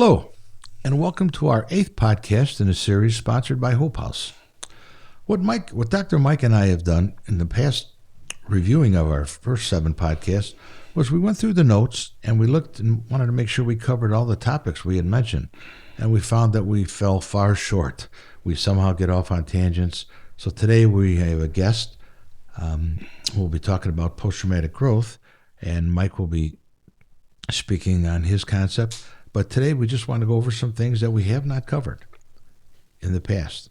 Hello, and welcome to our eighth podcast in a series sponsored by Hope House. What Dr. Mike and I have done in the past reviewing of our first 7 podcasts was we went through the notes and we looked and wanted to make sure we covered all the topics we had mentioned. And we found that we fell far short. We somehow get off on tangents. So today we have a guest. We'll be talking about post-traumatic growth, and Mike will be speaking on his concept. But today we just want to go over some things that we have not covered in the past.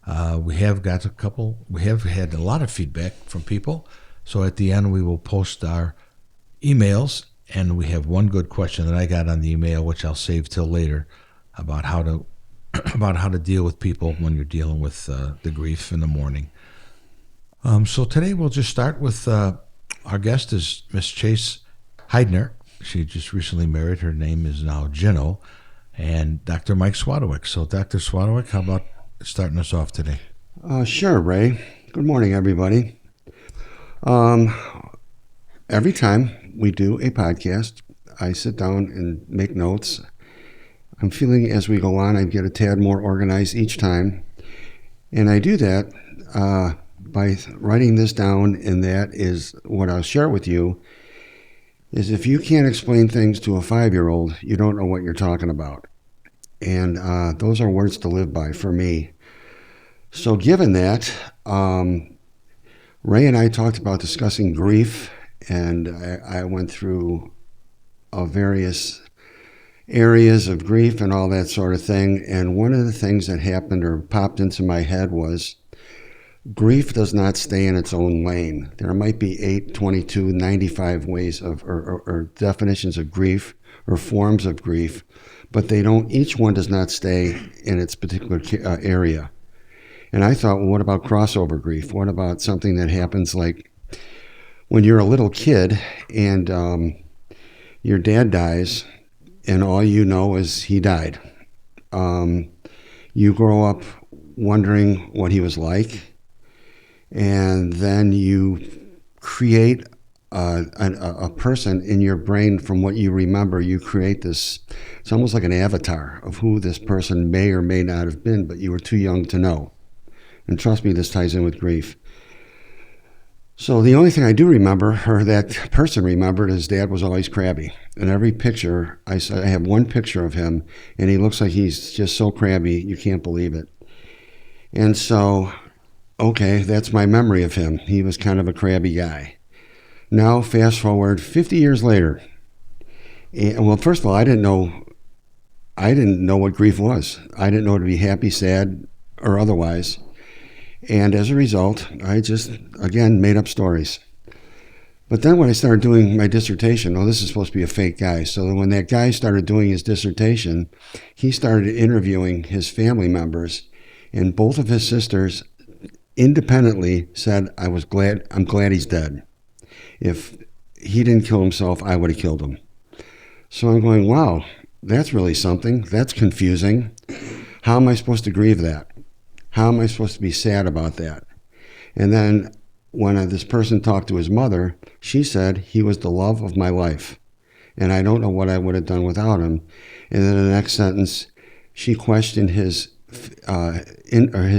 We have had a lot of feedback from people. So at the end we will post our emails, and we have one good question that I got on the email, which I'll save till later, about how to deal with people when you're dealing with the grief in the morning. So today we'll just start with our guest is Miss Chase Heidner. She just recently married. Her name is now Gino, and Dr. Mike Swadowick. So Dr. Swadowick, how about starting us off today? Sure, Ray. Good morning, everybody. Every time we do a podcast, I sit down and make notes. I'm feeling as we go on, I get a tad more organized each time. And I do that by writing this down, and that is what I'll share with you, is if you can't explain things to a 5-year-old, you don't know what you're talking about. And those are words to live by for me. So given that, Ray and I talked about discussing grief, and I went through various areas of grief and all that sort of thing. And one of the things that happened or popped into my head was grief does not stay in its own lane. There might be 8, 22, 95 ways of or definitions of grief or forms of grief, but each one does not stay in its particular area. And I thought, well, what about crossover grief? What about something that happens like when you're a little kid and your dad dies and all you know is he died? You grow up wondering what he was like, and then you create a person in your brain from what you remember. You create this, it's almost like an avatar of who this person may or may not have been, but you were too young to know. And trust me, this ties in with grief. So the only thing I do remember, or that person remembered, is Dad was always crabby. In every picture, I have one picture of him, and he looks like he's just so crabby, you can't believe it. And so, okay, that's my memory of him. He was kind of a crabby guy. Now, fast forward 50 years later. And, well, first of all, I didn't know what grief was. I didn't know to be happy, sad, or otherwise. And as a result, I just, again, made up stories. But then when I started doing my dissertation, this is supposed to be a fake guy. So when that guy started doing his dissertation, he started interviewing his family members, and both of his sisters independently said, I'm glad he's dead. If he didn't kill himself, I would have killed him. So I'm going, wow, that's really something. That's confusing. How am I supposed to grieve that? How am I supposed to be sad about that? And then when this person talked to his mother, she said he was the love of my life, and I don't know what I would have done without him. And then the next sentence, she questioned his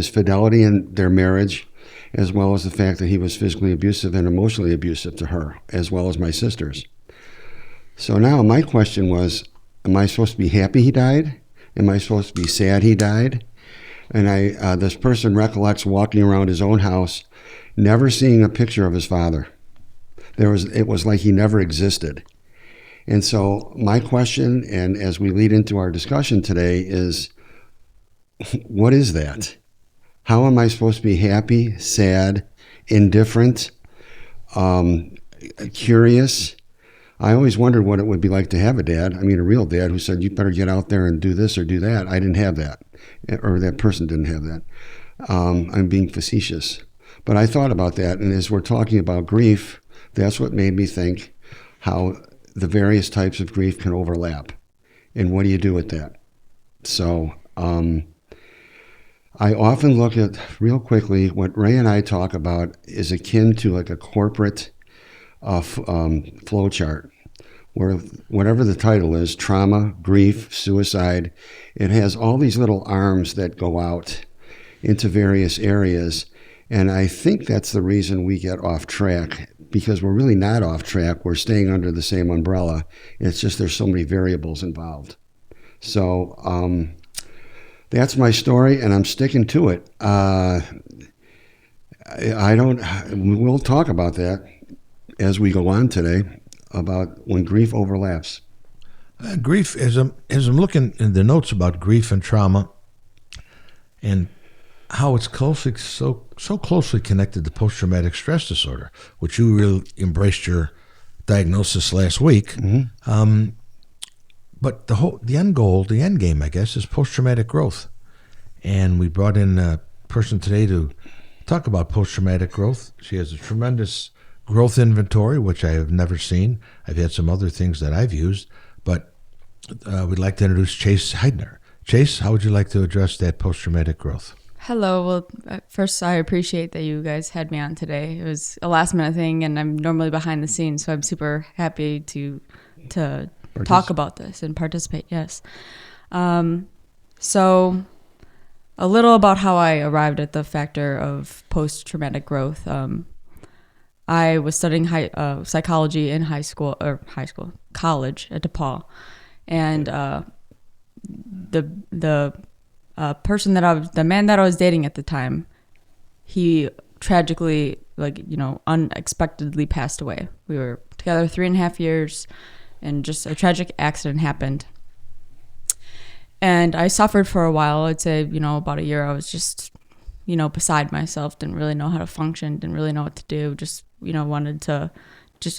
fidelity in their marriage, as well as the fact that he was physically abusive and emotionally abusive to her, as well as my sisters. So now my question was, am I supposed to be happy he died? Am I supposed to be sad he died? And this person recollects walking around his own house, never seeing a picture of his father. It was like he never existed. And so my question, and as we lead into our discussion today, is, what is that? How am I supposed to be happy, sad, indifferent, curious? I always wondered what it would be like to have a dad, a real dad, who said, you better get out there and do this or do that. I didn't have that, or that person didn't have that. I'm being facetious. But I thought about that, and as we're talking about grief, that's what made me think how the various types of grief can overlap. And what do you do with that? So I often look at, real quickly, what Ray and I talk about is akin to like a corporate flow chart. where whatever the title is, trauma, grief, suicide, it has all these little arms that go out into various areas. And I think that's the reason we get off track, because we're really not off track. We're staying under the same umbrella. It's just there's so many variables involved. So that's my story, and I'm sticking to it. We'll talk about that as we go on today, about when grief overlaps. Grief, as I'm looking in the notes about grief and trauma, and how it's so closely connected to post-traumatic stress disorder, which you really embraced your diagnosis last week. Mm-hmm. But the end game, I guess, is post-traumatic growth. And we brought in a person today to talk about post-traumatic growth. She has a tremendous growth inventory, which I have never seen. I've had some other things that I've used, but we'd like to introduce Chase Heidner. Chase, how would you like to address that post-traumatic growth? Hello. Well, first, I appreciate that you guys had me on today. It was a last-minute thing, and I'm normally behind the scenes, so I'm super happy to talk about this and participate. Yes. So, a little about how I arrived at the factor of post-traumatic growth. I was studying psychology in college at DePaul, and the man that I was dating at the time, he tragically, unexpectedly passed away. We were together 3.5 years, and just a tragic accident happened. And I suffered for a while. I'd say, about a year. I was just, beside myself, didn't really know how to function, didn't really know what to do. Just,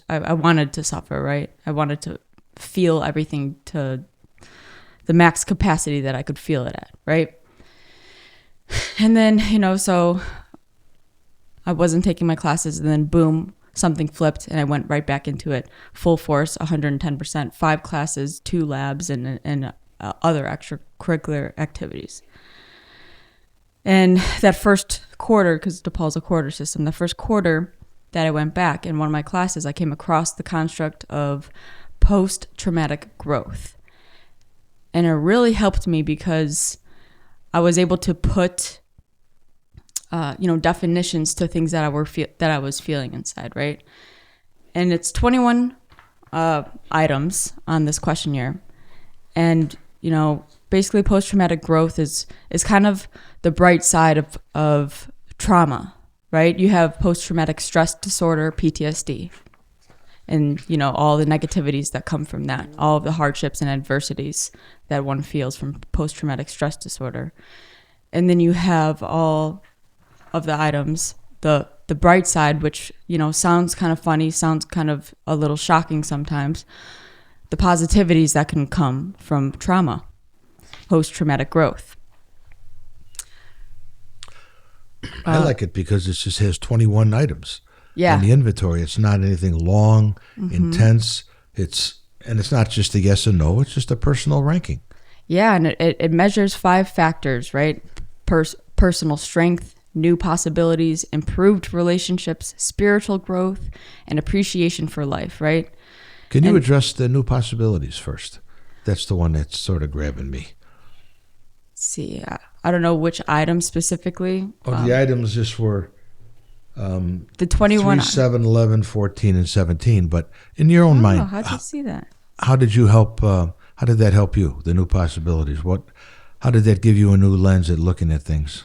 I wanted to suffer, right? I wanted to feel everything to the max capacity that I could feel it at, right? And then, so I wasn't taking my classes, and then boom, something flipped, and I went right back into it, full force, 110%, 5 classes, 2 labs, and other extracurricular activities. And that first quarter, because DePaul's a quarter system, the first quarter that I went back in one of my classes, I came across the construct of post-traumatic growth. And it really helped me because I was able to put, definitions to things that I was feeling inside, right? And it's 21 items on this questionnaire. And, basically post-traumatic growth is kind of the bright side of trauma, right? You have post-traumatic stress disorder, PTSD, and, all the negativities that come from that, all of the hardships and adversities that one feels from post-traumatic stress disorder. And then you have all of the items, the bright side, which, sounds kind of funny, sounds kind of a little shocking sometimes, the positivities that can come from trauma, post-traumatic growth. I like it because it just has 21 items. Yeah. In the inventory. It's not anything long, intense. It's not just a yes or no. It's just a personal ranking. Yeah, and it measures 5 factors, right? Personal strength, new possibilities, improved relationships, spiritual growth, and appreciation for life, right? Can you address the new possibilities first? That's the one that's sort of grabbing me. See, I don't know which item specifically. The items just were the 21 3, 7, 11, 14, and 17. But in your own mind, how'd you see that? How did you help? How did that help you? The new possibilities. How did that give you a new lens at looking at things?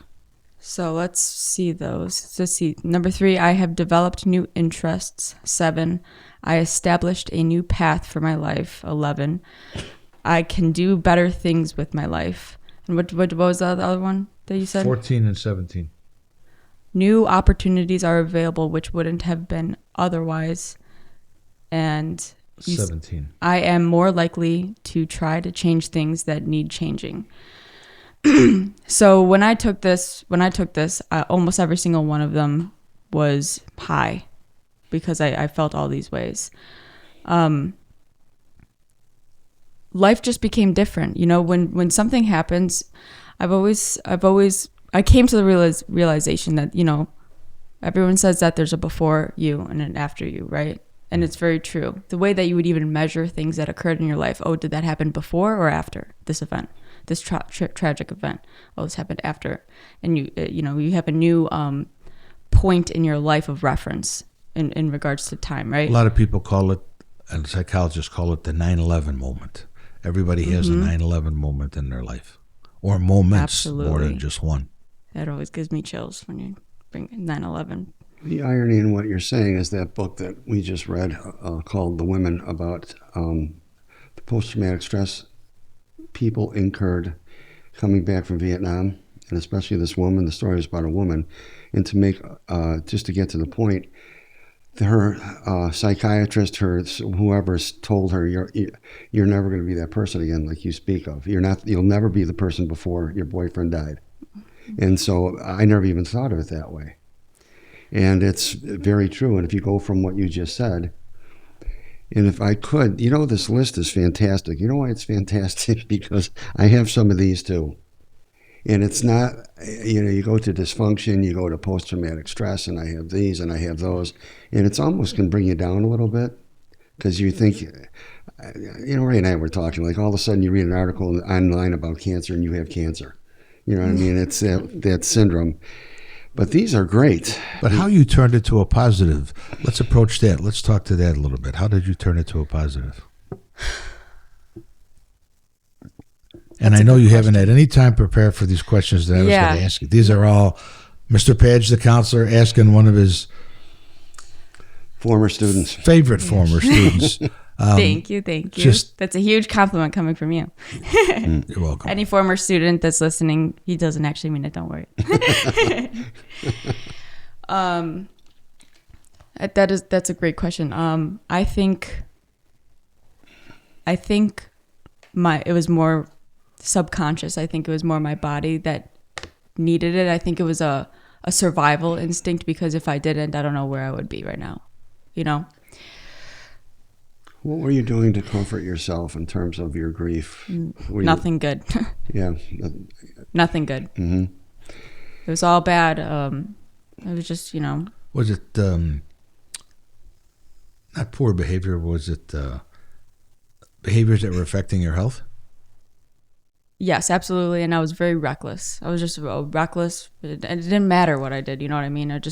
So let's see those. Let's see. Number 3, I have developed new interests. 7, I established a new path for my life. 11, I can do better things with my life. And what was the other one that you said? 14 and 17. New opportunities are available which wouldn't have been otherwise. And 17. I am more likely to try to change things that need changing. So when I took this, almost every single one of them was high because I felt all these ways. Life just became different. When something happens, I came to the realization that, everyone says that there's a before you and an after you, right? And it's very true. The way that you would even measure things that occurred in your life. Oh, did that happen before or after this event, this tragic event? Oh, this happened after. And you have a new point in your life of reference in regards to time, right? A lot of people call it, and psychologists call it the 9/11 moment. Everybody has a 9/11 moment in their life, or moments more Absolutely. than just one. That always gives me chills when you bring 9/11. The irony in what you're saying is that book that we just read called The Women, about the post-traumatic stress people incurred coming back from Vietnam, and especially this woman. The story is about a woman. And to make, just to get to the point, her psychiatrist, whoever's told her, you're never going to be that person again like you speak of. You'll never be the person before your boyfriend died. And so I never even thought of it that way. And it's very true. And if you go from what you just said, and if I could, this list is fantastic. You know why it's fantastic? Because I have some of these too. And it's not, you go to dysfunction, you go to post-traumatic stress, and I have these and I have those. And it's almost can bring you down a little bit, because you think, Ray and I were talking, like all of a sudden you read an article online about cancer and you have cancer. You know what I mean? It's that syndrome. But these are great. But how you turned it to a positive, let's approach that. Let's talk to that a little bit. How did you turn it to a positive? And I know you haven't had any time prepared for these questions that I was going to ask you. These are all Mr. Page, the counselor, asking one of his former students. Favorite former students. Thank you. That's a huge compliment coming from you. You're welcome. Any former student that's listening, he doesn't actually mean it. Don't worry. That's a great question. I think it was more subconscious. I think it was more my body that needed it. I think it was a survival instinct, because if I didn't, I don't know where I would be right now. What were you doing to comfort yourself in terms of your grief? Nothing good. Yeah. Nothing good. Mm-hmm. It was all bad. It was just, Was it not poor behavior? Was it behaviors that were affecting your health? Yes, absolutely. And I was very reckless. I was just reckless. And it didn't matter what I did. You know what I mean? It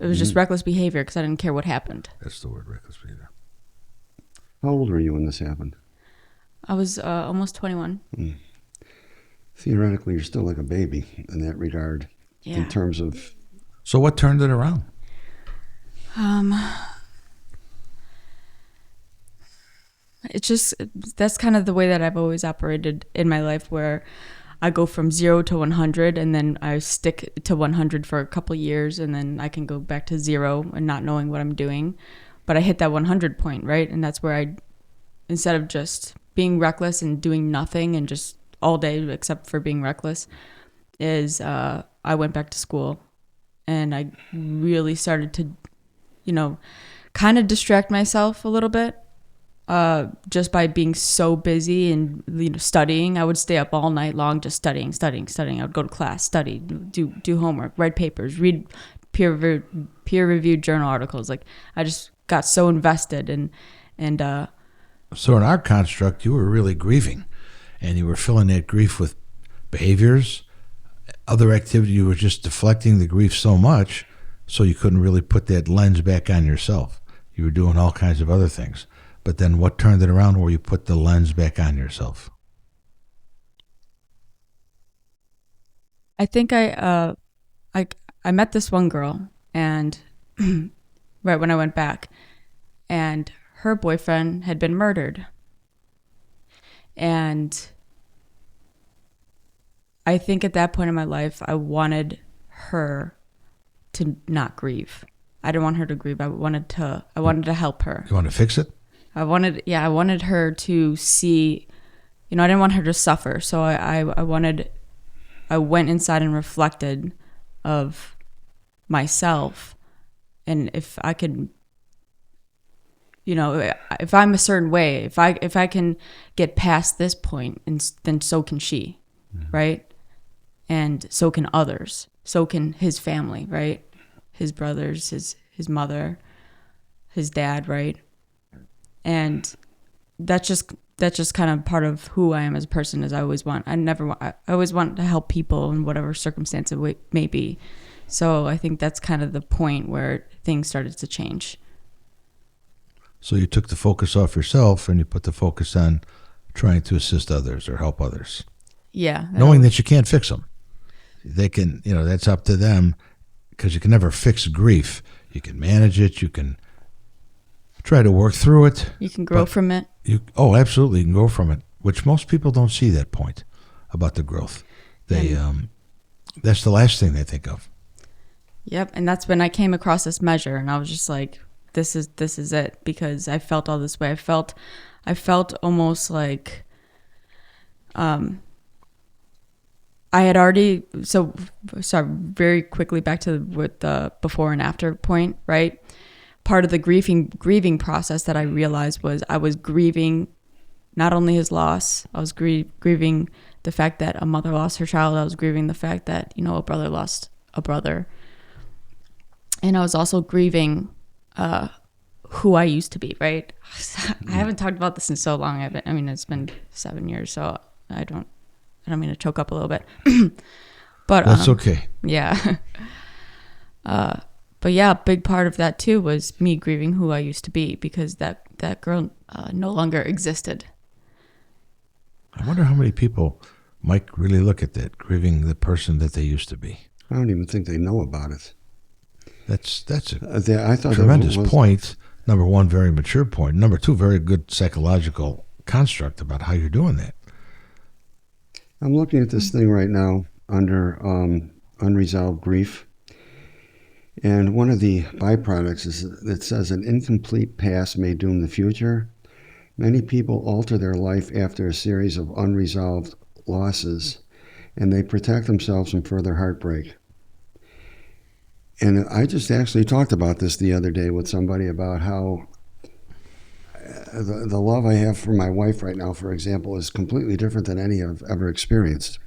was just reckless behavior, because I didn't care what happened. That's the word, reckless behavior. How old were you when this happened? I was almost 21. Theoretically, you're still like a baby in that regard, in terms of... So what turned it around? It's just, that's kind of the way that I've always operated in my life, where I go from 0 to 100, and then I stick to 100 for a couple years, and then I can go back to 0 and not knowing what I'm doing. But I hit that 100 point, right? And that's where instead of just being reckless and doing nothing and just all day except for being reckless, I went back to school, and I really started to, kind of distract myself a little bit. Just by being so busy and studying. I would stay up all night long just studying. I would go to class, study, do homework, write papers, read peer-reviewed journal articles. Like, I just got so invested and So in our construct, you were really grieving, and you were filling that grief with behaviors, other activity. You were just deflecting the grief so much, so you couldn't really put that lens back on yourself. You were doing all kinds of other things. But then what turned it around where you put the lens back on yourself? I think I met this one girl, and right when I went back, and her boyfriend had been murdered. And I think at that point in my life, I wanted her to not grieve. I didn't want her to grieve. I wanted to help her. You want to fix it? I wanted her to see, I didn't want her to suffer. So I went inside and reflected of myself, and if I could, if I'm a certain way, if I can get past this point, and then so can she, right? And so can others. So can his family, right? His brothers, his mother. his dad, right? And that's just kind of part of who I am as a person. Is I always want to help people in whatever circumstance it may be. So I think that's kind of the point where things started to change. So you took the focus off yourself and you put the focus on trying to assist others or help others. Yeah. Knowing that you can't fix them. They can, that's up to them, because you can never fix grief. You can manage it. You can try to work through it. You can grow from it. Absolutely. You can grow from it, which most people don't see that point about the growth. That's the last thing they think of. Yep. And that's when I came across this measure, and I was just like, this is it, because I felt all this way. I felt almost like, I had already, sorry, very quickly back to with the before and after point, right? Part of the grieving process that I realized was I was grieving not only his loss, I was grieving the fact that a mother lost her child. I was grieving the fact that, a brother lost a brother. And I was also grieving who I used to be, right? I haven't talked about this in so long. It's been 7 years, so I don't mean to choke up a little bit. But that's okay. Yeah. But yeah, a big part of that too was me grieving who I used to be, because that girl no longer existed. I wonder how many people might really look at that, grieving the person that they used to be. I don't even think they know about it. That's a I thought tremendous point. Number one, very mature point. Number two, very good psychological construct about how you're doing that. I'm looking at this thing right now under unresolved grief. And one of the byproducts is that says an incomplete past may doom the future. Many people alter their life after a series of unresolved losses, and they protect themselves from further heartbreak. And I just actually talked about this the other day with somebody about how the love I have for my wife right now, for example, is completely different than any I've ever experienced.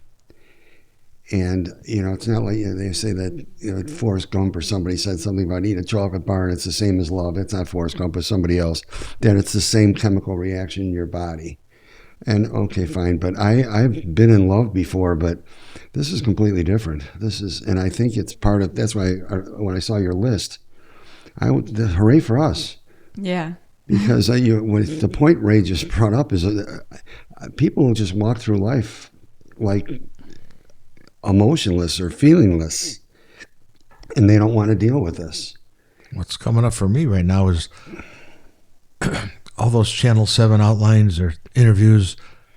And, it's not like they say that Forrest Gump or somebody said something about eat a chocolate bar and it's the same as love. It's not Forrest Gump, it's somebody else. That it's the same chemical reaction in your body. And okay, fine. But I've been in love before, but this is completely different. And I think it's part of, that's why when I saw your list, hooray for us. Yeah. Because the point Ray just brought up is people just walk through life like emotionless or feelingless, and they don't want to deal with this. What's coming up for me right now is all those Channel 7 outlines or interviews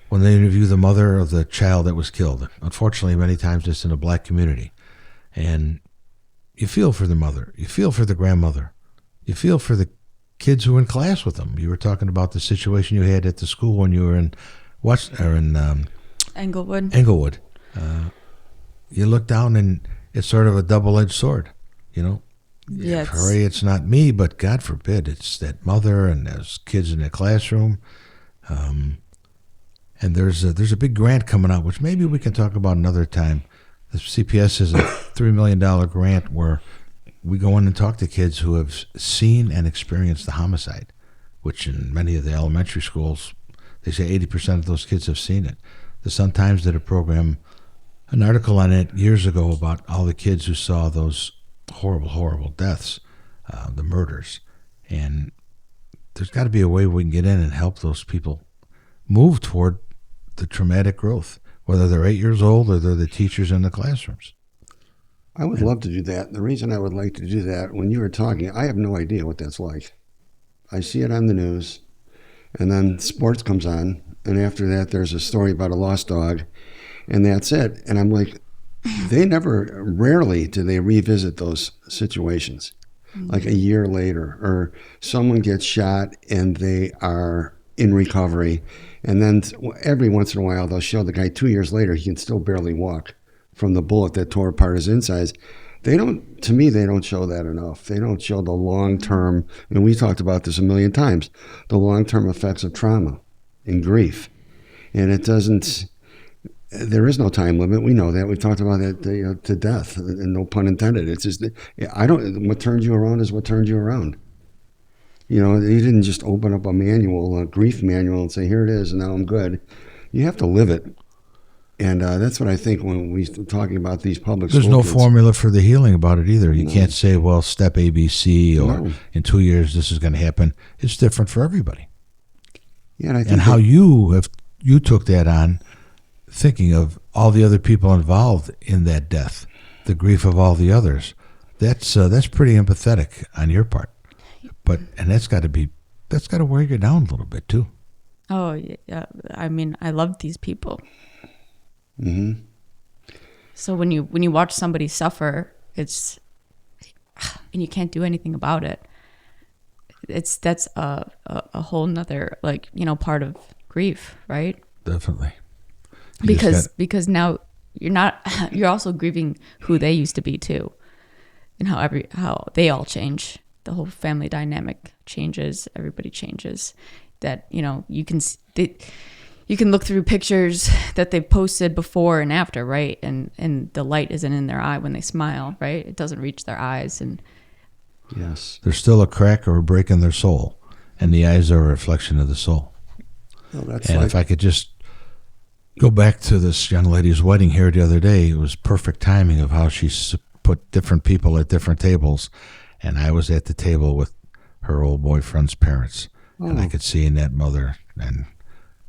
when they interview the mother of the child that was killed. Unfortunately, many times it's in a black community. And you feel for the mother. You feel for the grandmother. You feel for the kids who were in class with them. You were talking about the situation you had at the school when you were in Englewood. You look down and it's sort of a double-edged sword, Yeah, Hooray, it's not me, but God forbid, it's that mother and those kids in the classroom. And there's a big grant coming out, which maybe we can talk about another time. The CPS is a $3 million grant where we go in and talk to kids who have seen and experienced the homicide, which in many of the elementary schools, they say 80% of those kids have seen it. The Sun-Times did an article on it years ago about all the kids who saw those horrible, horrible deaths, the murders. And there's got to be a way we can get in and help those people move toward the traumatic growth, whether they're 8 years old or they're the teachers in the classrooms. I would love to do that. The reason I would like to do that, when you were talking, I have no idea what that's like. I see it on the news, and then sports comes on, and after that there's a story about a lost dog, and that's it. And I'm like, rarely do they revisit those situations, like a year later, or someone gets shot and they are in recovery, and then every once in a while they'll show the guy 2 years later, he can still barely walk from the bullet that tore apart his insides. They don't show that enough. They don't show the long-term, and we talked about this a million times, the long-term effects of trauma and grief. And there is no time limit. We know that. We've talked about that to death, and no pun intended. It's just, what turned you around is what turned you around. You know, you didn't just open up a manual, a grief manual, and say, here it is, and now I'm good. You have to live it. And that's what I think when we're talking about these public There's school no kids. formula for the healing about it either. You can't say, well, step ABC or No. in 2 years this is going to happen. It's different for everybody. Yeah, and I think And how you took that on, thinking of all the other people involved in that death, the grief of all the others. That's pretty empathetic on your part. And that's got to wear you down a little bit too. Oh, yeah. I mean, I love these people. hmm So when you watch somebody suffer, and you can't do anything about it. That's a whole nother part of grief, right? Definitely. You just Because now you're also grieving who they used to be too, and how they all change. The whole family dynamic changes. Everybody changes. That you can look through pictures that they've posted before and after, right? And the light isn't in their eye when they smile, right? It doesn't reach their eyes, and Yes. there's still a crack or a break in their soul, and the eyes are a reflection of the soul. Well, that's And like, if I could just go back to this young lady's wedding here the other day, it was perfect timing of how she put different people at different tables, and I was at the table with her old boyfriend's parents, and I could see in that mother, and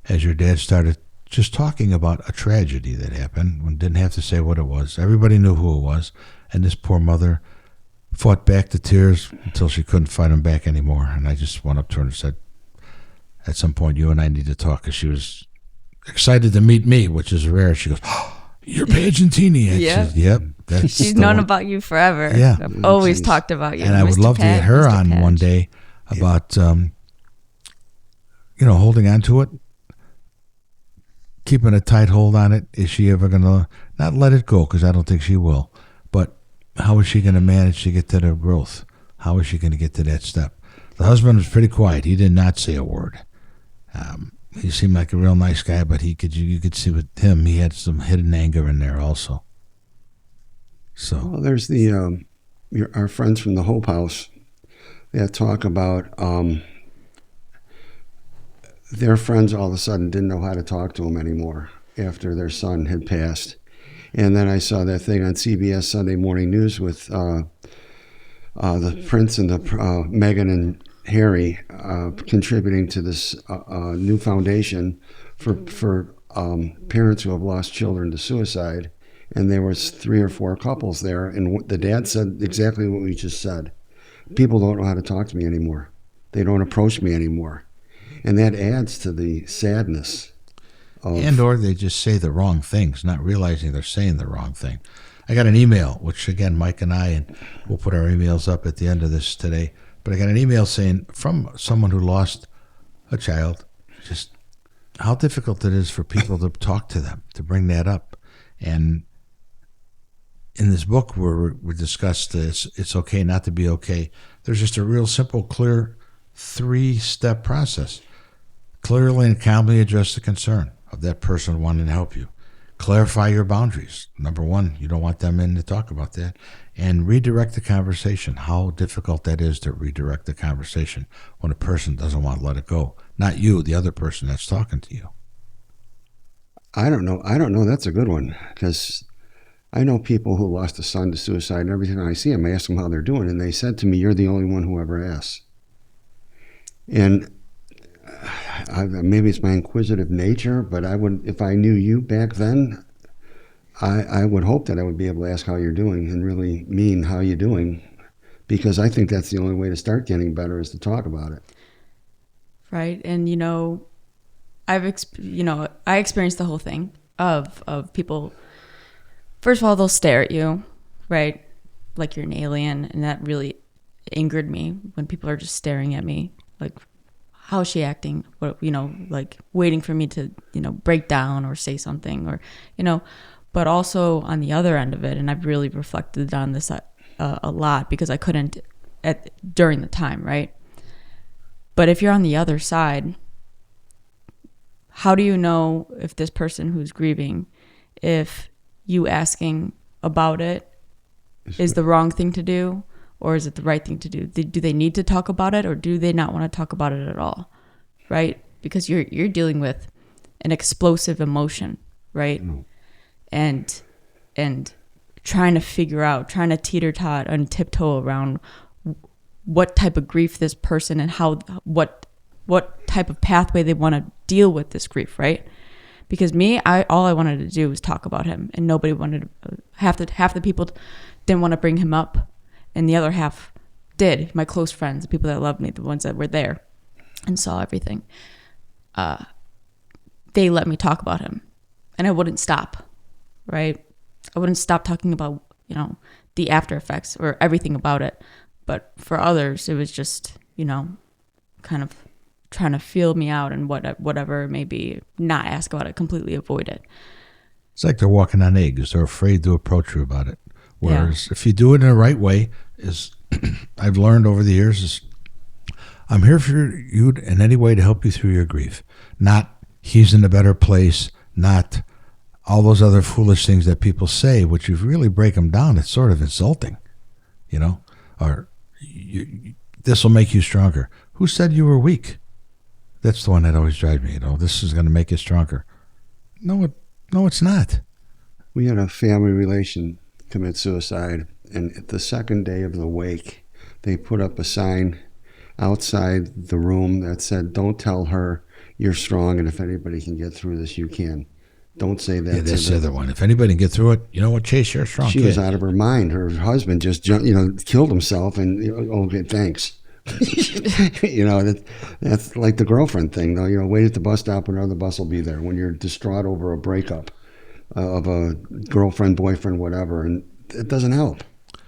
as your dad started just talking about a tragedy that happened, and didn't have to say what it was. Everybody knew who it was, and this poor mother fought back the tears until she couldn't fight them back anymore. And I just went up to her and said, at some point, you and I need to talk, because she was excited to meet me, which is rare. She goes, oh, you're Paige and Teeny. And Yeah. she said, yep. That's she's the known one. about you forever. Yeah. I've always Jeez. talked about you. And I would Mr. love to get her Mr. on one Patch. day about, holding on to it, keeping a tight hold on it. Is she ever going to not let it go? Because I don't think she will. But how is she going to manage to get to the growth? How is she going to get to that step? The husband was pretty quiet. He did not say a word. He seemed like a real nice guy, but you could see with him, he had some hidden anger in there also. So well, there's our friends from the Hope House that talk about their friends all of a sudden didn't know how to talk to them anymore after their son had passed. And then I saw that thing on CBS Sunday Morning News with the Prince and the Meghan and Harry contributing to this new foundation for parents who have lost children to suicide. And there was 3 or 4 couples there, and the dad said exactly what we just said. People don't know how to talk to me anymore. They don't approach me anymore. And that adds to the sadness. or they just say the wrong things, not realizing they're saying the wrong thing. I got an email, which again, Mike and I, and we'll put our emails up at the end of this today, but I got an email saying from someone who lost a child, just how difficult it is for people to talk to them, to bring that up. And in this book where we discussed this, it's okay not to be okay. There's just a real simple, clear 3-step process. Clearly and calmly address the concern of that person wanting to help you. Clarify your boundaries. Number 1, you don't want them in to talk about that. And redirect the conversation. How difficult that is to redirect the conversation when a person doesn't want to let it go. Not you, the other person that's talking to you. I don't know. That's a good one, because I know people who lost a son to suicide, and every time I see them, I ask them how they're doing, and they said to me, "You're the only one who ever asks." And maybe it's my inquisitive nature, but I would, if I knew you back then, I would hope that I would be able to ask how you're doing and really mean how you're doing, because I think that's the only way to start getting better is to talk about it. Right. And I experienced the whole thing of people. First of all, they'll stare at you, right, like you're an alien, and that really angered me when people are just staring at me, like, how is she acting? What, like waiting for me to break down or say something, or But also on the other end of it, and I've really reflected on this a lot because I couldn't during the time, right? But if you're on the other side, how do you know if this person who's grieving, if you asking about it is the wrong thing to do, or is it the right thing to do? Do they need to talk about it, or do they not want to talk about it at all? Right? Because you're dealing with an explosive emotion, right? And trying to figure out, trying to teeter-tot and tiptoe around what type of grief this person and what type of pathway they want to deal with this grief, right? Because all I wanted to do was talk about him, and nobody wanted to, half the people didn't want to bring him up, and the other half did. My close friends, the people that loved me, the ones that were there and saw everything, they let me talk about him, and I wouldn't stop, right? I wouldn't stop talking about, the after effects or everything about it. But for others, it was just, kind of trying to feel me out and whatever it may be, not ask about it, completely avoid it. It's like they're walking on eggs. They're afraid to approach you about it. Whereas if you do it in the right way, is I've learned over the years, is I'm here for you in any way to help you through your grief. Not he's in a better place, not all those other foolish things that people say, which you really break them down, it's sort of insulting, or this will make you stronger. Who said you were weak? That's the one that always drives me, this is going to make you stronger. No, it's not. We had a family relation commit suicide, and the second day of the wake, they put up a sign outside the room that said, "Don't tell her you're strong, and if anybody can get through this, you can. Don't say that." Yeah, that's the other one. If anybody can get through it, you know what, Chase, you're a strong She kid. was out of her mind. Her husband just killed himself, and okay, thanks. That's like the girlfriend thing, though. Wait at the bus stop, another bus will be there when you're distraught over a breakup of a girlfriend, boyfriend, whatever, and it doesn't help.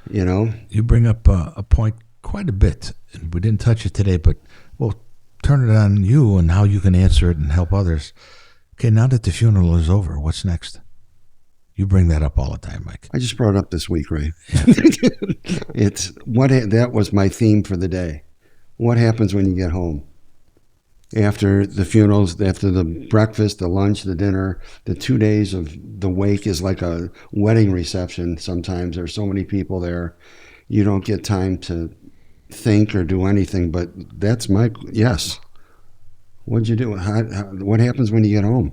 You bring up a point quite a bit, and we didn't touch it today, but we'll turn it on you and how you can answer it and help others. Okay, now that the funeral is over, what's next? You bring that up all the time, Mike. I just brought it up this week, Ray. That was my theme for the day. What happens when you get home? After the funerals, after the breakfast, the lunch, the dinner, the 2 days of the wake is like a wedding reception sometimes. There's so many people there. You don't get time to think or do anything, but that's yes. What'd you do? What happens when you get home?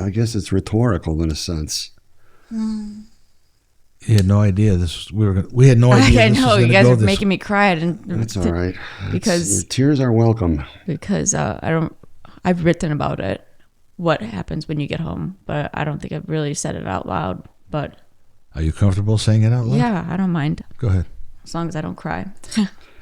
I guess it's rhetorical in a sense. You had no idea we had no idea. I this know was you gonna guys go are this making me cry, and That's all right. because Tears are welcome. I've written about it, what happens when you get home, but I don't think I've really said it out loud. But Are you comfortable saying it out loud? yeah, I don't mind Go ahead. as long as I don't cry.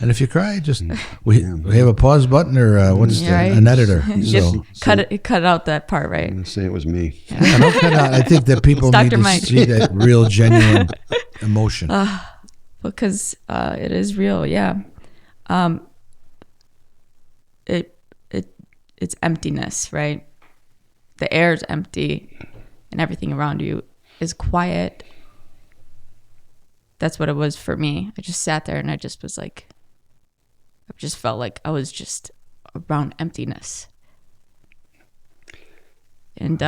And if you cry, just we have a pause button or Right. an editor. Just So cut out that part, right? I'm gonna say it was me. yeah, don't cut out. I think that people It's need Dr. to Mike. see that real, genuine emotion. Because it is real, yeah. It's emptiness, right? The air is empty, and everything around you is quiet. That's what it was for me. I just sat there and I just was like, I just felt like I was just around emptiness. And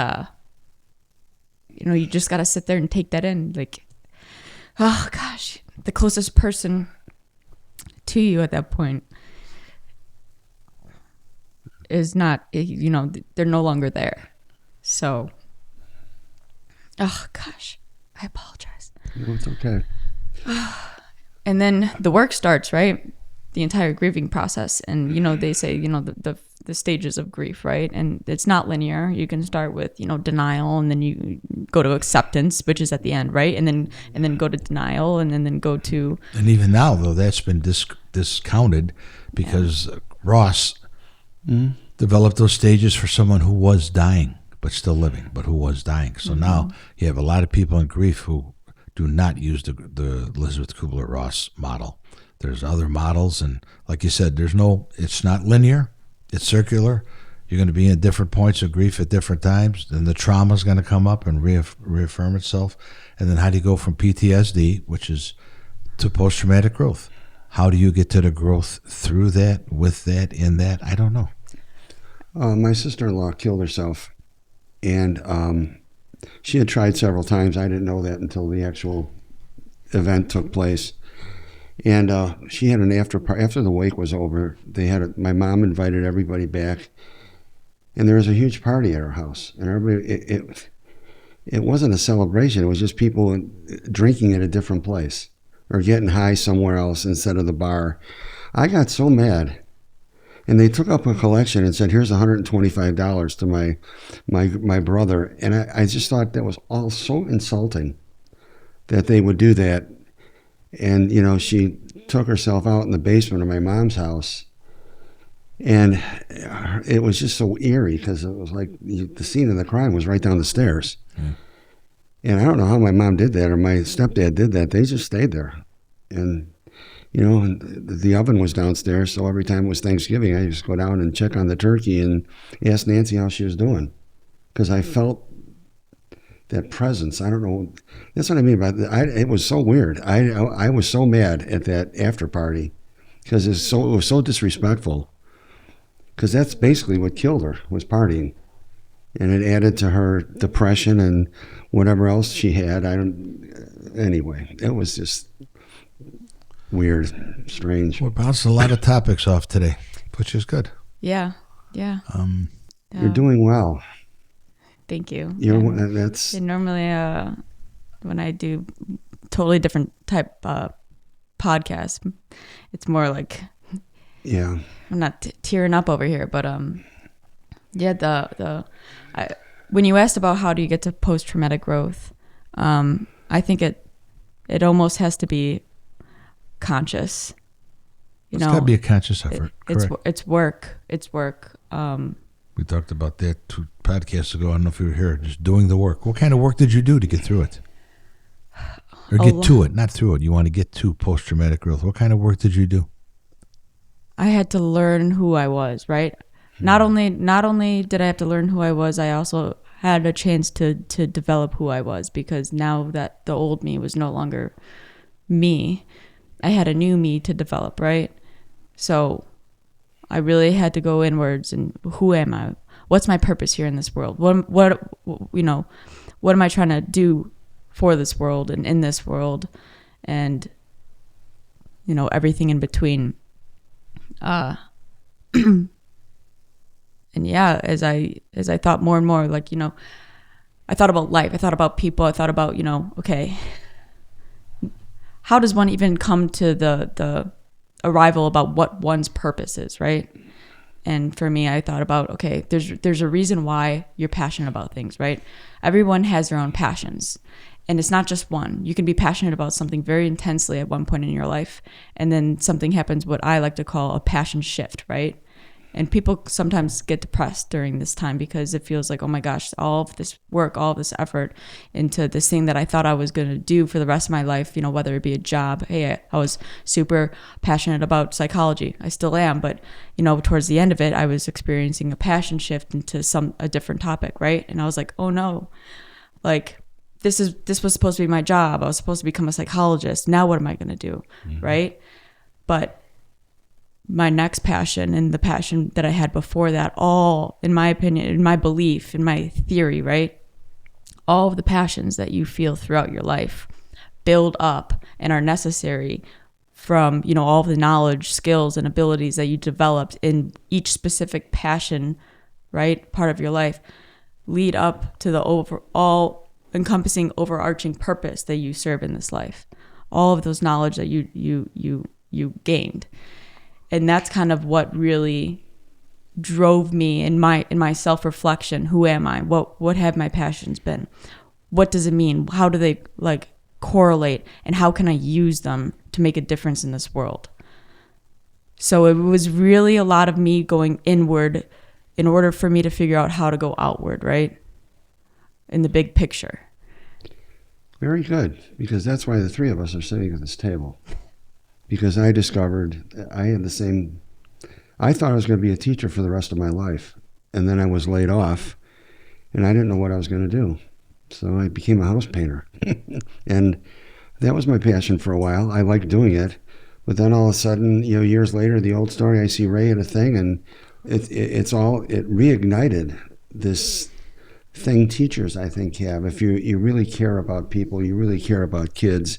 you just gotta sit there and take that in. Like, oh gosh, the closest person to you at that point is not, they're no longer there. So, oh gosh, I apologize. No, it's okay. And then the work starts, right? The entire grieving process. And, they say, the stages of grief, right? And it's not linear. You can start with, denial, and then you go to acceptance, which is at the end, right? And then go to denial, and then go to... And even now, though, that's been discounted because Ross developed those stages for someone who was dying, but still living, but who was dying. So now you have a lot of people in grief who do not use the Elizabeth Kubler-Ross model. There's other models, and like you said, it's not linear, it's circular. You're going to be in different points of grief at different times, and the trauma is going to come up and reaffirm itself. And then how do you go from PTSD, which is to post-traumatic growth? How do you get to the growth through that, with that, in that? I don't know. My sister-in-law killed herself, and she had tried several times. I didn't know that until the actual event took place. And she had an after the wake was over. My mom invited everybody back, and there was a huge party at her house. And everybody, it wasn't a celebration. It was just people drinking at a different place or getting high somewhere else instead of the bar. I got so mad. And they took up a collection and said, here's $125 to my brother. And I just thought that was all so insulting that they would do that. And, she took herself out in the basement of my mom's house. And it was just so eerie because it was like the scene of the crime was right down the stairs. Mm. And I don't know how my mom did that or my stepdad did that. They just stayed there. And the oven was downstairs, so every time it was Thanksgiving, I used to go down and check on the turkey and ask Nancy how she was doing, because I felt that presence. I don't know. That's what I mean by that. It was so weird. I was so mad at that after party because it was so disrespectful. Because that's basically what killed her, was partying, and it added to her depression and whatever else she had. Anyway, it was just weird, strange. We're bouncing a lot of topics off today, which is good. Yeah. You're doing well. Thank you. That's normally when I do totally different type podcasts, it's more like I'm not tearing up over here, but when you asked about how do you get to post-traumatic growth, I think it almost has to be conscious. It's got to be a conscious effort. It's work. We talked about that 2 podcasts ago. I don't know if you were here. Just doing the work. What kind of work did you do to get through it? Or get to it, not through it. You want to get to post-traumatic growth. What kind of work did you do? I had to learn who I was, right? Not only did I have to learn who I was, I also had a chance to develop who I was, because now that the old me was no longer me, I had a new me to develop, right? So I really had to go inwards and who am I? What's my purpose here in this world? What am I trying to do for this world and in this world, and everything in between. And as I thought more and more, I thought about life, I thought about people, I thought about, okay, how does one even come to the arrival about what one's purpose is, right? And for me, I thought about, okay, there's a reason why you're passionate about things, right? Everyone has their own passions. And it's not just one. You can be passionate about something very intensely at one point in your life, and then something happens, what I like to call a passion shift, right? And people sometimes get depressed during this time because it feels like, oh my gosh, all of this work, all of this effort into this thing that I thought I was going to do for the rest of my life, whether it be a job. Hey, I was super passionate about psychology. I still am, but towards the end of it, I was experiencing a passion shift into a different topic, right? And I was like, oh no, this was supposed to be my job. I was supposed to become a psychologist. Now what am I going to do? Mm-hmm. Right? But my next passion and the passion that I had before that, all, in my opinion, in my belief, in my theory, right? All of the passions that you feel throughout your life build up and are necessary from, all of the knowledge, skills, and abilities that you developed in each specific passion, right? Part of your life, lead up to the overall encompassing overarching purpose that you serve in this life. All of those knowledge that you gained. And that's kind of what really drove me in my self-reflection. Who am I? What have my passions been? What does it mean? How do they correlate? And how can I use them to make a difference in this world? So it was really a lot of me going inward in order for me to figure out how to go outward, right? In the big picture. Very good, because that's why the 3 of us are sitting at this table. Because I discovered I thought I was going to be a teacher for the rest of my life. And then I was laid off, and I didn't know what I was going to do. So I became a house painter. And that was my passion for a while. I liked doing it. But then all of a sudden, years later, the old story, I see Ray at a thing, and it reignited this thing teachers, I think, have. If you really care about people, you really care about kids,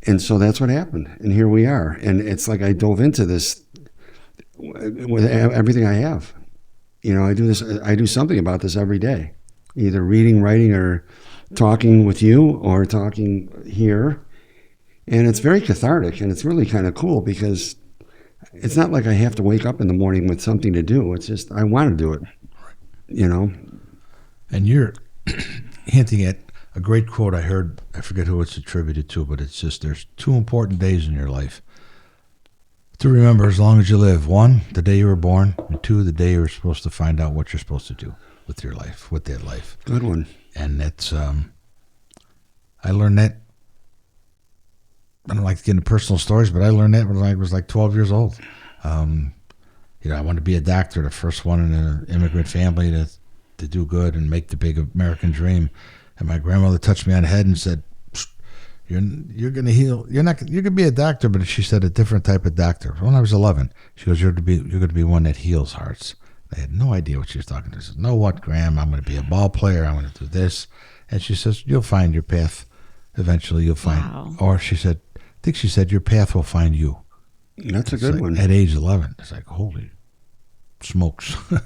And so that's what happened. And here we are. And it's like I dove into this with everything I have. You know, I do something about this every day, either reading, writing, or talking with you or talking here. And it's very cathartic, and it's really kind of cool because it's not like I have to wake up in the morning with something to do. It's just I want to do it, you know. And you're hinting at a great quote I heard. I forget who it's attributed to, but it's just there's two important days in your life to remember as long as you live. One, the day you were born, and two, the day you're supposed to find out what you're supposed to do with your life, with that life. Good one. And that's, I learned that, I don't like to get into personal stories, but I learned that when I was like 12 years old. You know, I wanted to be a doctor, the first one in an immigrant family to do good and make the big American dream. And my grandmother touched me on the head and said, You're going to heal. You're going to be a doctor, but she said a different type of doctor. When I was 11, she goes, you're going to be one that heals hearts. I had no idea what she was talking to. I said, know what, Graham? I'm going to be a ball player. I'm going to do this. And she says, you'll find your path. Eventually you'll find. Wow. Or she said, I think she said, your path will find you. That's a good Like, one. at age 11. It's like, holy smokes. I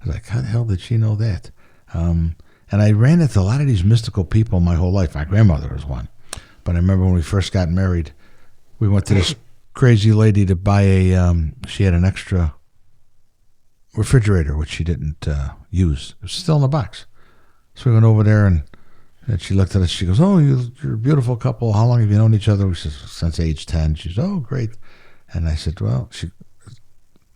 was like, how the hell did she know that? And I ran into a lot of these mystical people my whole life. My grandmother was one. But I remember when we first got married, we went to this crazy lady to buy she had an extra refrigerator, which she didn't use. It was still in the box. So we went over there, and she looked at us. She goes, oh, you're a beautiful couple. How long have you known each other? We said, since age 10. She said, oh, great. And I said, well,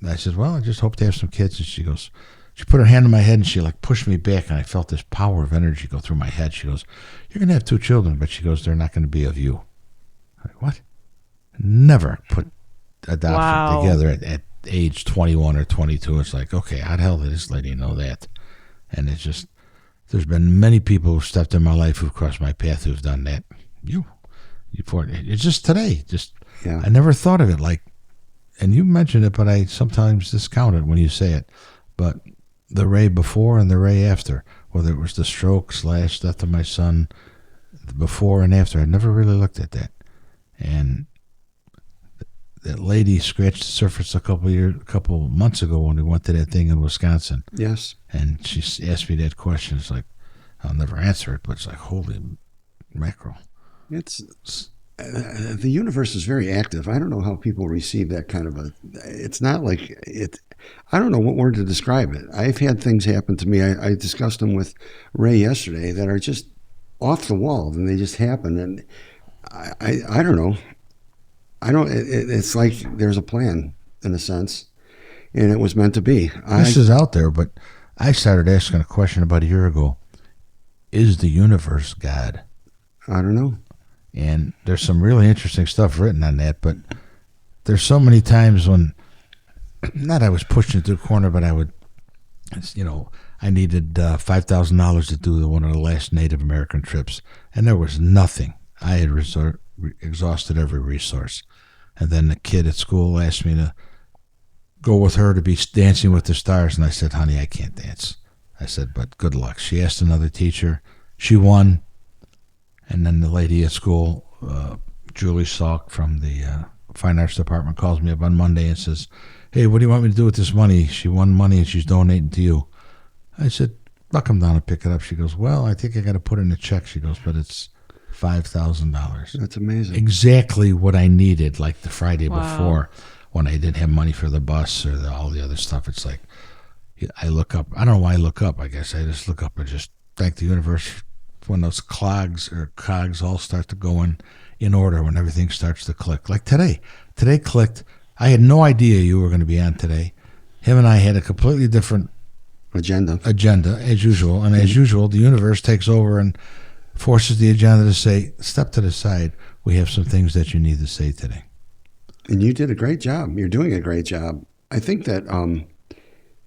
I just hope to have some kids. And she goes, she put her hand on my head and she like pushed me back, and I felt this power of energy go through my head. She goes, you're going to have 2 children, but she goes, they're not going to be of you. I'm like, what? Never put adoption Wow. together at age 21 or 22. It's like, okay, how the hell did this lady know that? And it's just, there's been many people who've stepped in my life who've crossed my path who've done that. It's just today. Yeah. I never thought of it like, and you mentioned it, but I sometimes discount it when you say it. But the Ray before and the Ray after, whether it was the stroke / death of my son, before and after, I never really looked at that. And that lady scratched the surface a couple months ago when we went to that thing in Wisconsin. Yes. And she asked me that question. It's like, I'll never answer it, but it's like, holy mackerel. It's the universe is very active. I don't know how people receive that kind of it's not like it. I don't know what word to describe it. I've had things happen to me. I discussed them with Ray yesterday that are just off the wall, and they just happen. And I don't know. It's like there's a plan in a sense, and it was meant to be. This is out there, but I started asking a question about a year ago. Is the universe God? I don't know. And there's some really interesting stuff written on that, but there's so many times when, not I was pushed into a corner, but I would, I needed $5,000 to do one of the last Native American trips, and there was nothing. I had exhausted every resource. And then the kid at school asked me to go with her to be Dancing with the Stars, and I said, honey, I can't dance. I said, but good luck. She asked another teacher. She won. And then the lady at school, Julie Salk from the Fine Arts Department, calls me up on Monday and says, hey, what do you want me to do with this money? She won money and she's donating to you. I said, I'll come down and pick it up. She goes, well, I think I got to put in a check. She goes, but it's $5,000. That's amazing. Exactly what I needed, like the Friday Wow. before when I didn't have money for the bus or all the other stuff. It's like, I look up. I don't know why I look up. I guess I just look up and just thank the universe when those cogs all start to go in order, when everything starts to click. Like today. Today clicked. I had no idea you were going to be on today. Him and I had a completely different Agenda, as usual. And as usual, the universe takes over and forces the agenda to say, step to the side. We have some things that you need to say today. and you did a great job. You're doing a great job. I think that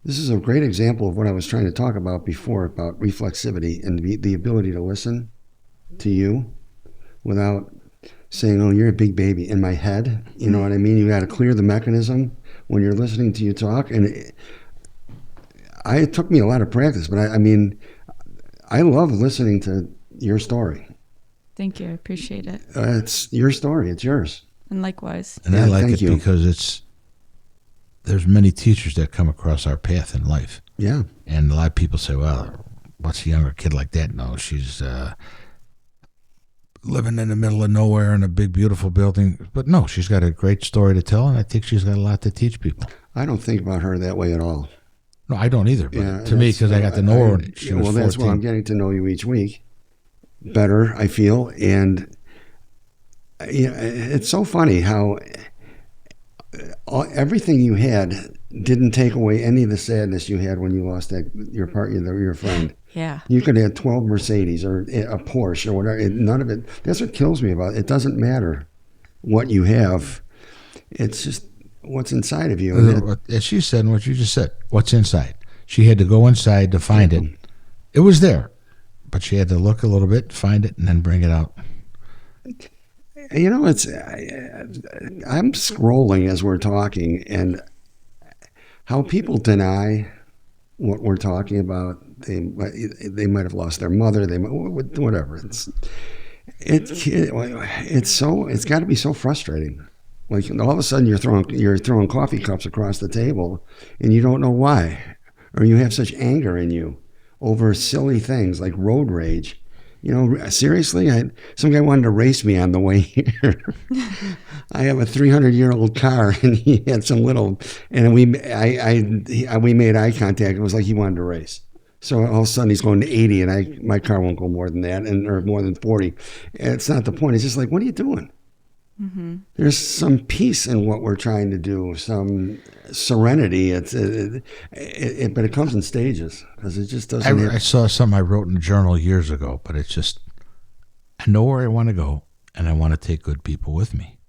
this is a great example of what I was trying to talk about before, about reflexivity and the ability to listen to you without saying, oh, you're a big baby in my head. You know what I mean? You got to clear the mechanism when you're listening to you talk. And it took me a lot of practice, but I mean, I love listening to your story. Thank you. I appreciate it. It's your story. It's yours. And likewise. And Yeah, I like thank it you. because there's many teachers that come across our path in life. Yeah. And a lot of people say, well, what's a younger kid like that? No, she's living in the middle of nowhere in a big, beautiful building. But no, she's got a great story to tell, and I think she's got a lot to teach people. I don't think about her that way at all. No, I don't either. But Yeah, to me, because I got to know her when she was 14. that's why I'm getting to know you each week better, I feel. And it's so funny how everything you had didn't take away any of the sadness you had when you lost your friend. Yeah. You could have 12 Mercedes or a Porsche or whatever. None of it. That's what kills me about it. It doesn't matter what you have. It's just what's inside of you. As she said, and what you just said, what's inside? She had to go inside to find it. It was there, but she had to look a little bit, find it, and then bring it out. You know, I'm scrolling as we're talking, and how people deny what we're talking about. They might have lost their mother. They might, whatever. It's got to be so frustrating. Like all of a sudden you're throwing coffee cups across the table, and you don't know why, or you have such anger in you over silly things like road rage. You know, seriously, some guy wanted to race me on the way here. I have a 300-year-old car, and he had some little, and we made eye contact. It was like he wanted to race. So all of a sudden he's going to 80, and my car won't go more than that, or more than 40. It's not the point. It's just like, what are you doing? Mm-hmm. There's some peace in what we're trying to do, some serenity. But it comes in stages because it just doesn't. I saw something I wrote in a journal years ago, but it's just, I know where I want to go, and I want to take good people with me.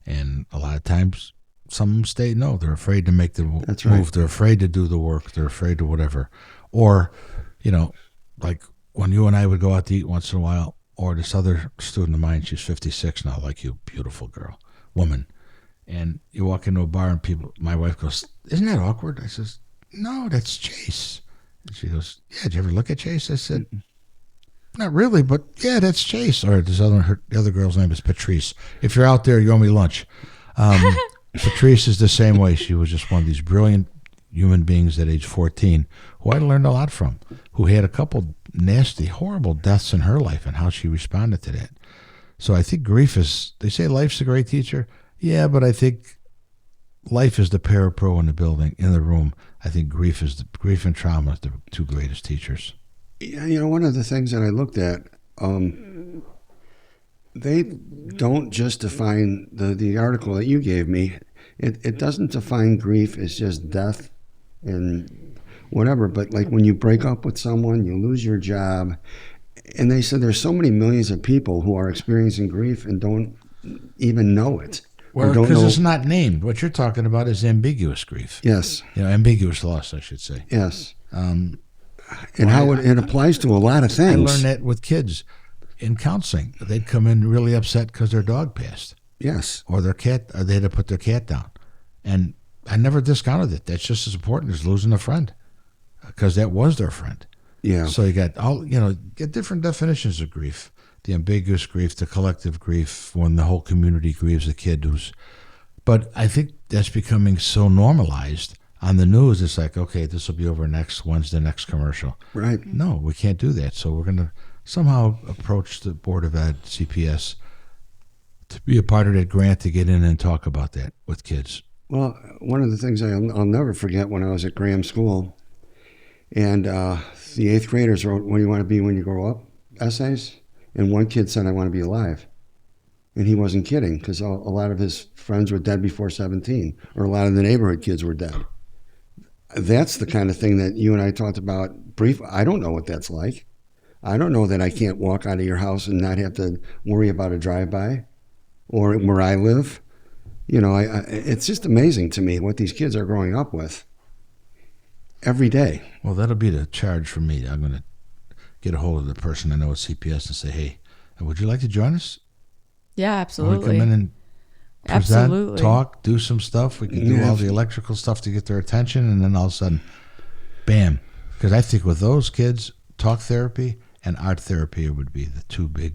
And a lot of times, some of them stay. No, they're afraid to make the move. Right. They're afraid to do the work. They're afraid to whatever. Or, like when you and I would go out to eat once in a while. Or this other student of mine, she's 56 now, like you, beautiful woman. And you walk into a bar and my wife goes, isn't that awkward? I says, no, that's Chase. And she goes, yeah, did you ever look at Chase? I said, not really, but yeah, that's Chase. Or the other girl's name is Patrice. If you're out there, you owe me lunch. Patrice is the same way. She was just one of these brilliant human beings at age 14 who I learned a lot from, who had a couple nasty, horrible deaths in her life and how she responded to that. So I think grief they say life's a great teacher. Yeah, but I think life is the parapro in the room. I think grief and trauma is the two greatest teachers. Yeah, one of the things that I looked at, they don't just define the article that you gave me. It doesn't define grief as just death and whatever, but like when you break up with someone, you lose your job, and they said there's so many millions of people who are experiencing grief and don't even know it. Well, because it's not named. What you're talking about is ambiguous grief. Yes. Ambiguous loss, I should say. Yes. And how it applies to a lot of things. I learned that with kids in counseling. They'd come in really upset because their dog passed. Yes. Or they had to put their cat down. And I never discounted it. That's just as important as losing a friend, because that was their friend. Yeah. So you got get different definitions of grief. The ambiguous grief, the collective grief, when the whole community grieves a kid but I think that's becoming so normalized on the news. It's like, okay, this will be over next Wednesday, next commercial. Right. No, we can't do that. So we're going to somehow approach the Board of Ed, CPS, to be a part of that grant to get in and talk about that with kids. Well, one of the things I'll never forget when I was at Graham School, and the 8th graders wrote, "What do you want to be when you grow up?" essays. And one kid said, "I want to be alive." And he wasn't kidding, because a lot of his friends were dead before 17, or a lot of the neighborhood kids were dead. That's the kind of thing that you and I talked about I don't know what that's like. I don't know that I can't walk out of your house and not have to worry about a drive-by or where I live. It's just amazing to me what these kids are growing up with every day. Well, that'll be the charge for me. I'm going to get a hold of the person I know at CPS and say, hey, would you like to join us? Yeah, absolutely. We come in and present, absolutely. talk, do some stuff. We can do all the electrical stuff to get their attention, and then all of a sudden, bam. Because I think with those kids, talk therapy and art therapy would be the two big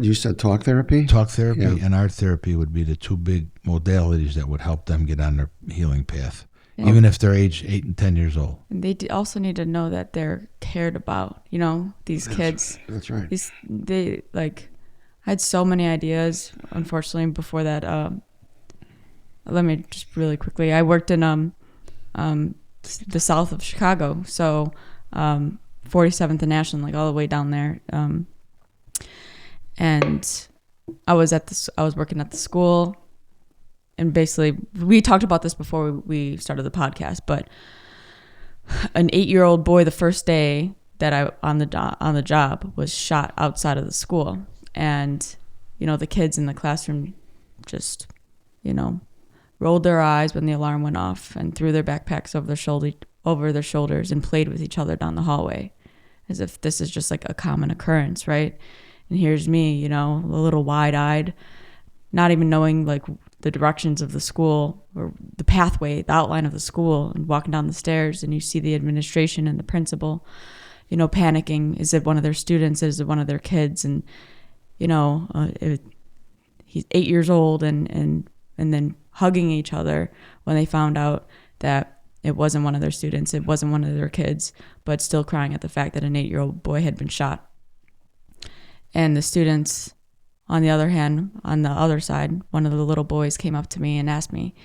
You said talk therapy? Talk therapy Yeah. and art therapy would be the two big modalities that would help them get on their healing path, Yeah. even if they're age 8 and 10 years old. And they also need to know that they're cared about. You know, these kids. That's right. They like. I had so many ideas. Unfortunately, before that, let me just really quickly. I worked in the south of Chicago, so 47th and Ashland, like all the way down there. And I was working at the school, and basically we talked about this before we started the podcast. But an 8-year-old boy, the first day that I on the job, was shot outside of the school, and the kids in the classroom just rolled their eyes when the alarm went off and threw their backpacks over their shoulders and played with each other down the hallway, as if this is just like a common occurrence, right? And here's me, a little wide-eyed, not even knowing like the directions of the school or the pathway, the outline of the school, and walking down the stairs, and you see the administration and the principal, panicking. Is it one of their students? Is it one of their kids? And he's 8 years old, and then hugging each other when they found out that it wasn't one of their students, it wasn't one of their kids, but still crying at the fact that an 8-year-old boy had been shot. And the students, on the other hand, on the other side, one of the little boys came up to me and asked me,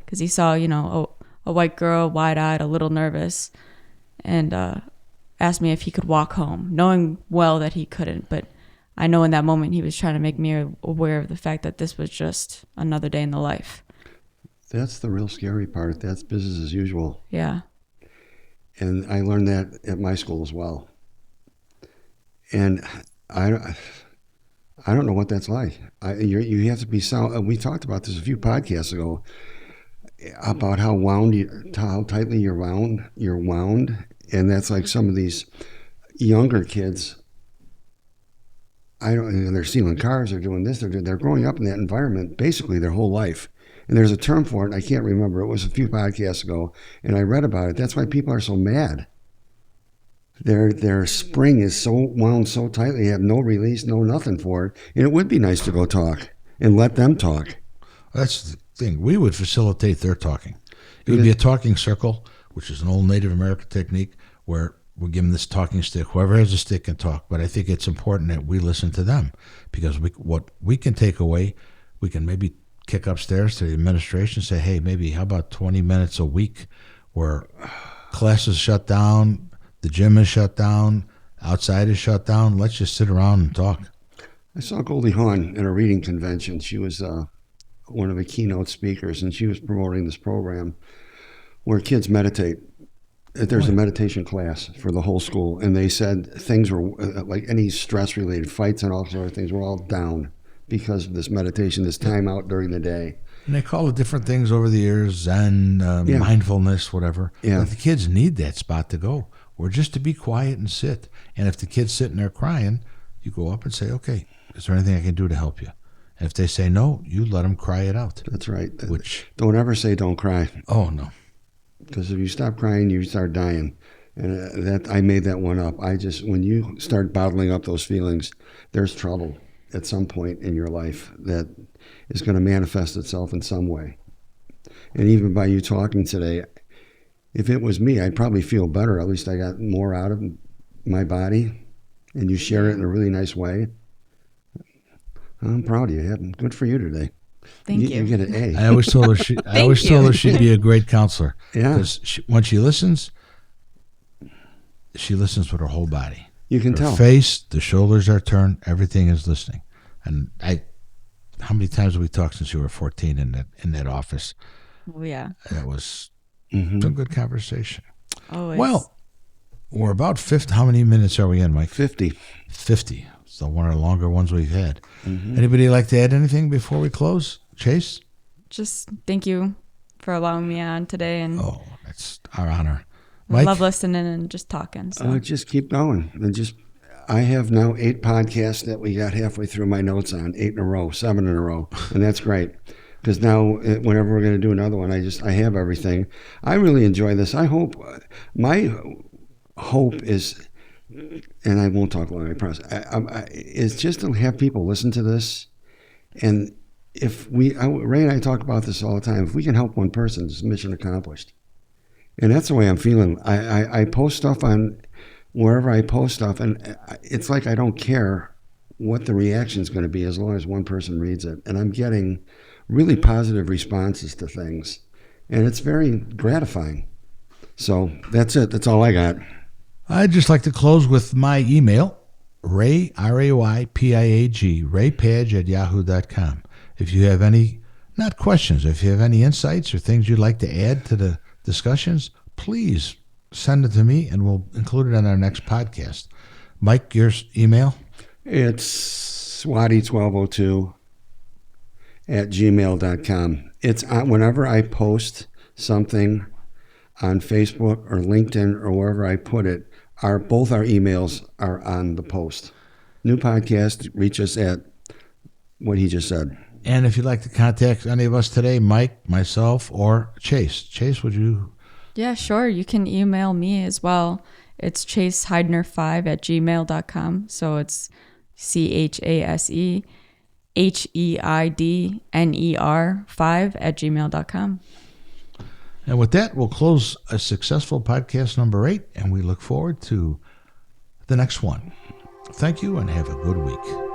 because he saw, a white girl, wide-eyed, a little nervous, and asked me if he could walk home, knowing well that he couldn't. But I know in that moment he was trying to make me aware of the fact that this was just another day in the life. That's the real scary part. That's business as usual. Yeah. And I learned that at my school as well. And I don't know what that's like. You have to be sound. We talked about this a few podcasts ago about how tightly you're wound, and that's like some of these younger kids. They're stealing cars. They're doing this. They're growing up in that environment basically their whole life. And there's a term for it. I can't remember. It was a few podcasts ago, and I read about it. That's why people are so mad. Their spring is so wound so tightly, they have no release, no nothing for it. And it would be nice to go talk and let them talk. That's the thing. We would facilitate their talking. It would be a talking circle, which is an old Native American technique where we give them this talking stick. Whoever has a stick can talk. But I think it's important that we listen to them, because what we can take away, we can maybe kick upstairs to the administration and say, hey, maybe how about 20 minutes a week where class is shut down, the gym is shut down, outside is shut down. Let's just sit around and talk. I saw Goldie Hawn at a reading convention. She was one of the keynote speakers, and she was promoting this program where kids meditate. There's a meditation class for the whole school, and they said things were like any stress-related fights and all sorts of things were all down because of this meditation, this time out during the day. And they call it different things over the years, Zen, mindfulness, whatever. Yeah. But the kids need that spot to go, or just to be quiet and sit. And if the kid's sitting there crying, you go up and say, okay, is there anything I can do to help you? And if they say no, you let them cry it out. That's right. Which, don't ever say don't cry, oh, no. because if you stop crying, you start dying. And that I made that one up. When you start bottling up those feelings, there's trouble at some point in your life that is going to manifest itself in some way. And even by you talking today, if it was me, I'd probably feel better. At least I got more out of my body, and you share it in a really nice way. I'm proud of you. Good for you today. Thank you. You get an A. I always told her she'd be a great counselor. Yeah. Because when she listens with her whole body. You can Her tell. face, the shoulders are turned, everything is listening. And how many times have we talked since you were 14 in that office? Oh, yeah. That was Mm-hmm. some good conversation. Always. Well, we're about 50. How many minutes are we in, Mike? 50. 50. It's one of the longer ones we've had. Mm-hmm. Anybody like to add anything before we close? Chase? Just thank you for allowing me on today, and Oh, that's our honor. I Mike? love listening and just talking. So Just keep going. I have now 8 podcasts that we got halfway through my notes on, 8 in a row, 7 in a row, and that's great. Because now, whenever we're going to do another one, I have everything. I really enjoy this. My hope is, and I won't talk long, I promise. It's just to have people listen to this. And if Ray and I talk about this all the time, if we can help one person, it's mission accomplished. And that's the way I'm feeling. I post stuff on wherever I post stuff, and it's like I don't care what the reaction is going to be as long as one person reads it. And I'm getting really positive responses to things. And it's very gratifying. So that's it. That's all I got. I'd just like to close with my email, Ray, R-A-Y-P-I-A-G, raypage@yahoo.com. If you have any, not questions, if you have any insights or things you'd like to add to the discussions, please send it to me and we'll include it on our next podcast. Mike, your email? It's swati1202@gmail.com. It's whenever I post something on Facebook or LinkedIn or wherever I put it, both our emails are on the post. New podcast, reach us at what he just said. And if you'd like to contact any of us today, Mike, myself, or Chase. Chase, would you? Yeah, sure. You can email me as well. It's chaseheidner5@gmail.com. So it's ChaseHeidner5@gmail.com. And with that, we'll close a successful podcast number 8, and we look forward to the next one. Thank you and have a good week.